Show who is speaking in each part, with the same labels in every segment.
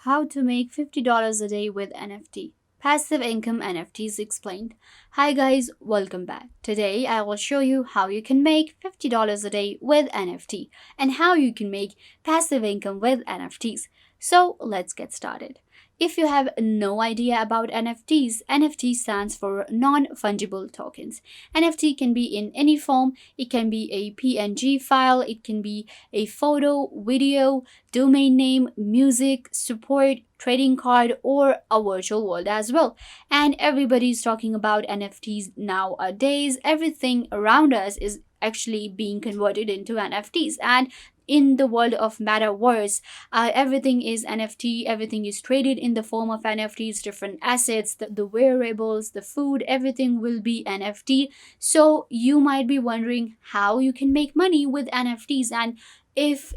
Speaker 1: How to make $50 a day with NFT. Passive income NFTs explained. Hi guys, welcome back. Today I will show you how you can make $50 a day with NFT and how you can make passive income with NFTs. So let's get started. If you have no idea about NFTs, NFT stands for non-fungible tokens. NFT can be in any form. It can be a PNG file, it can be a photo, video, domain name, music, support, trading card, or a virtual world as well. And everybody's talking about NFTs nowadays. Everything around us is actually being converted into NFTs. And in the world of metaverse, everything is NFT, everything is traded in the form of NFTs, different assets, the wearables, the food, everything will be NFT. So you might be wondering how you can make money with NFTs, and if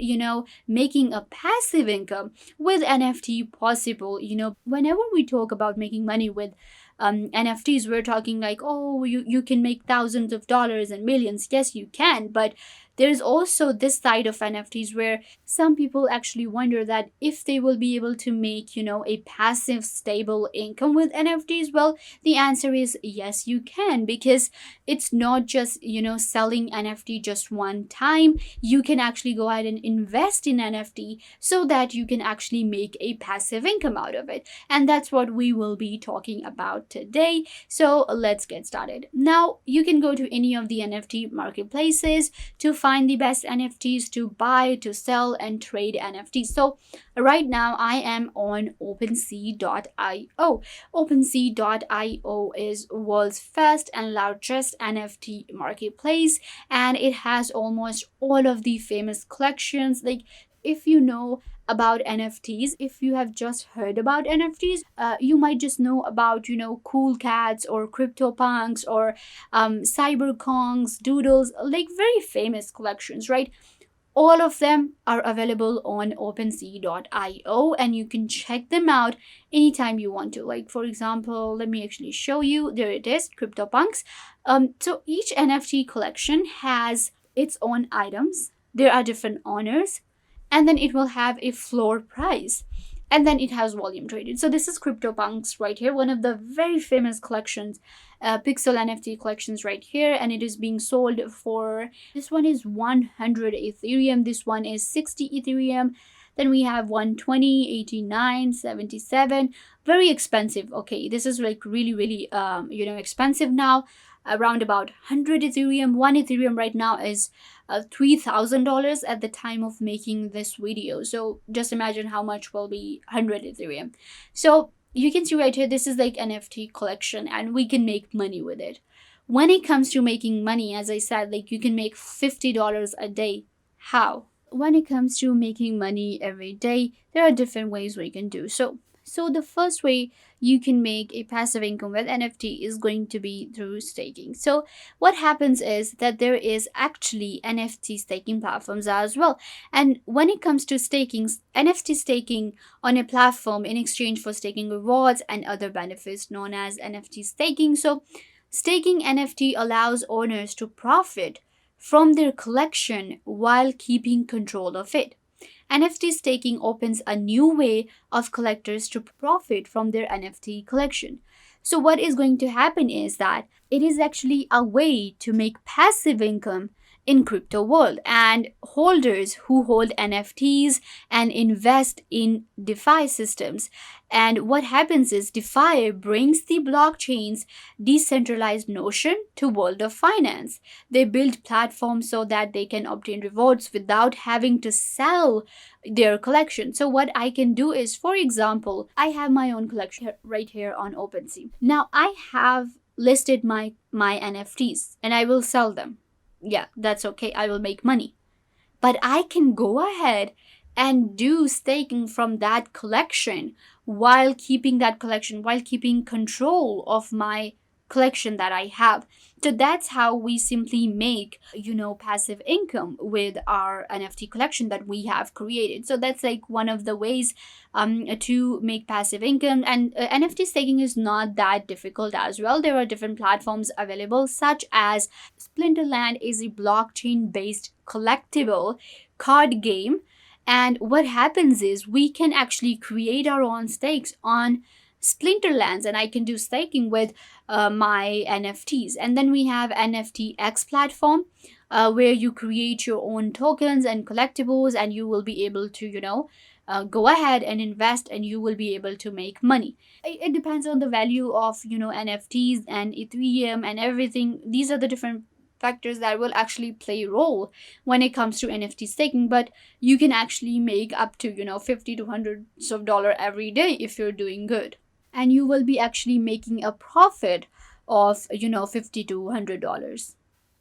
Speaker 1: making a passive income with NFT possible. Whenever we talk about making money with NFTs, we're talking like, oh, you can make thousands of dollars and millions. Yes, you can, but there's also this side of NFTs where some people actually wonder that if they will be able to make a passive stable income with NFTs. Well, the answer is yes, you can, because it's not just selling NFT just one time. You can actually go ahead and invest in NFT so that you can actually make a passive income out of it, and that's what we will be talking about today. So let's get started. Now you can go to any of the NFT marketplaces to find the best NFTs to buy, to sell, and trade NFTs. So right now I am on OpenSea.io. OpenSea.io is world's first and largest NFT marketplace, and it has almost all of the famous collections. Like, if you know about NFTs, if you have just heard about NFTs, you might just know about cool cats or CryptoPunks or cyberkongs, doodles, like very famous collections, right? All of them are available on OpenSea.io, and you can check them out anytime you want to. Like, for example, let me actually show you. There it is, CryptoPunks. So each NFT collection has its own items. There are different owners, and then it will have a floor price, and then it has volume traded. So this is CryptoPunks right here, one of the very famous collections, pixel NFT collections right here, and it is being sold for, this one is 100 Ethereum, this one is 60 Ethereum, then we have 120, 89, 77, very expensive. Okay, this is like really expensive now, around about 100 Ethereum. One Ethereum right now is $3,000 at the time of making this video. So just imagine how much will be 100 Ethereum. So you can see right here, this is like NFT collection, and we can make money with it. When it comes to making money, as I said, like you can make $50 a day. How? When it comes to making money every day, there are different ways we can do so. So the first way you can make a passive income with NFT is going to be through staking. So what happens is that there is actually NFT staking platforms as well. And when it comes to staking, NFT staking on a platform in exchange for staking rewards and other benefits known as NFT staking. So staking NFT allows owners to profit from their collection while keeping control of it. NFT staking opens a new way of collectors to profit from their NFT collection. So what is going to happen is that it is actually a way to make passive income in crypto world, and holders who hold NFTs and invest in DeFi systems. And what happens is DeFi brings the blockchain's decentralized notion to world of finance. They build platforms so that they can obtain rewards without having to sell their collection. So what I can do is, for example, I have my own collection right here on OpenSea. Now I have listed my NFTs and I will sell them. Yeah, that's okay. I will make money. But I can go ahead and do staking from that collection while keeping control of my collection that I have. So that's how we simply make, passive income with our NFT collection that we have created. So that's like one of the ways to make passive income. And NFT staking is not that difficult as well. There are different platforms available, such as Splinterland is a blockchain based collectible card game, And what happens is we can actually create our own stakes on Splinterlands, and I can do staking with my NFTs. And then we have NFTX platform, where you create your own tokens and collectibles, and you will be able to, go ahead and invest, and you will be able to make money. It depends on the value of, NFTs and Ethereum and everything. These are the different factors that will actually play a role when it comes to NFT staking. But you can actually make up to, 50 to hundreds of dollar every day if you're doing good, and you will be actually making a profit of, 50 to $100.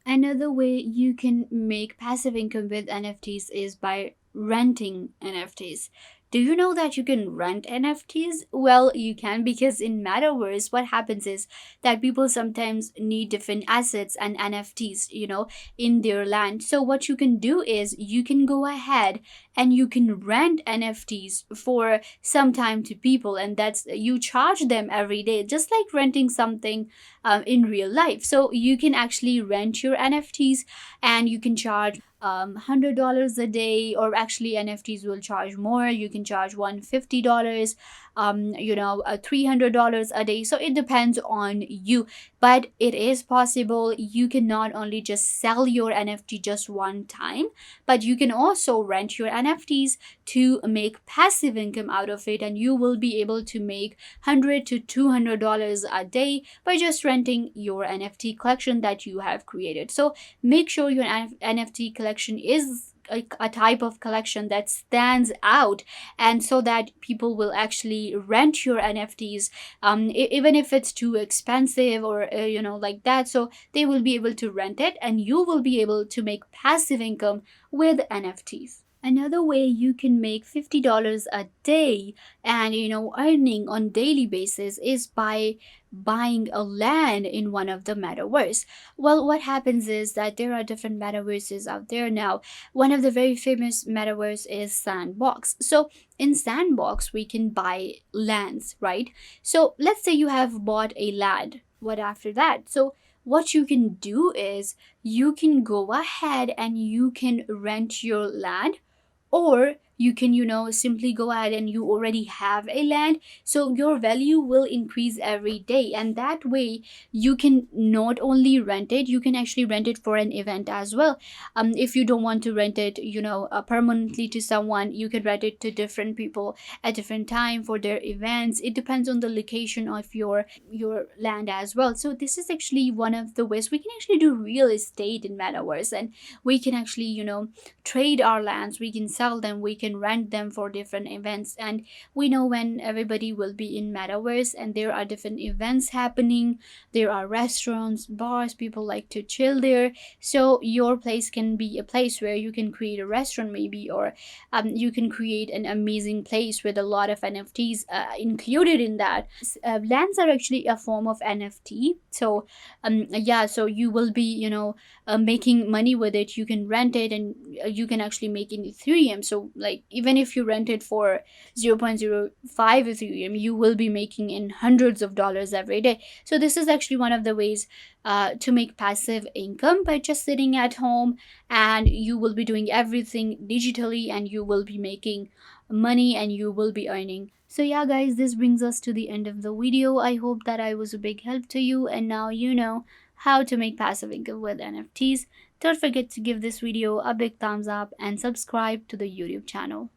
Speaker 1: Another way you can make passive income with NFTs is by renting NFTs. Do you know that you can rent NFTs? Well, you can, because in Metaverse, what happens is that people sometimes need different assets and NFTs, in their land. So, what you can do is you can go ahead and you can rent NFTs for some time to people, and that's you charge them every day, just like renting something in real life. So you can actually rent your NFTs, and you can charge $100 a day, or actually NFTs will charge more. You can charge $150, $300 a day. So it depends on you, but it is possible. You can not only just sell your NFT just one time, but you can also rent your NFTs to make passive income out of it, and you will be able to make $100 to $200 a day by just renting your NFT collection that you have created. So make sure your NFT collection is a type of collection that stands out, and so that people will actually rent your NFTs, even if it's too expensive, or like that. So they will be able to rent it, and you will be able to make passive income with NFTs. Another way you can make $50 a day and, earning on daily basis is by buying a land in one of the metaverse. Well, what happens is that there are different metaverses out there now. One of the very famous metaverse is Sandbox. So in Sandbox we can buy lands, right? So let's say you have bought a land. What after that? So what you can do is you can go ahead and you can rent your land, or you can, simply go ahead and you already have a land, so your value will increase every day. And that way you can not only rent it, you can actually rent it for an event as well. If you don't want to rent it, permanently to someone, you can rent it to different people at different time for their events. It depends on the location of your land as well. So this is actually one of the ways we can actually do real estate in metaverse, and we can actually, trade our lands, we can sell them, we can rent them for different events. And we know when everybody will be in metaverse and there are different events happening, there are restaurants, bars, people like to chill there. So your place can be a place where you can create a restaurant maybe, or you can create an amazing place with a lot of NFTs included in that. Lands are actually a form of NFT. So yeah, so you will be, making money with it. You can rent it, and you can actually make in Ethereum. So like even if you rent it for 0.05 Ethereum, you will be making in hundreds of dollars every day. So this is actually one of the ways to make passive income by just sitting at home, and you will be doing everything digitally, and you will be making money, and you will be earning. So yeah guys, this brings us to the end of the video. I hope that I was a big help to you, and now you know how to make passive income with NFTs. Don't forget to give this video a big thumbs up and subscribe to the YouTube channel.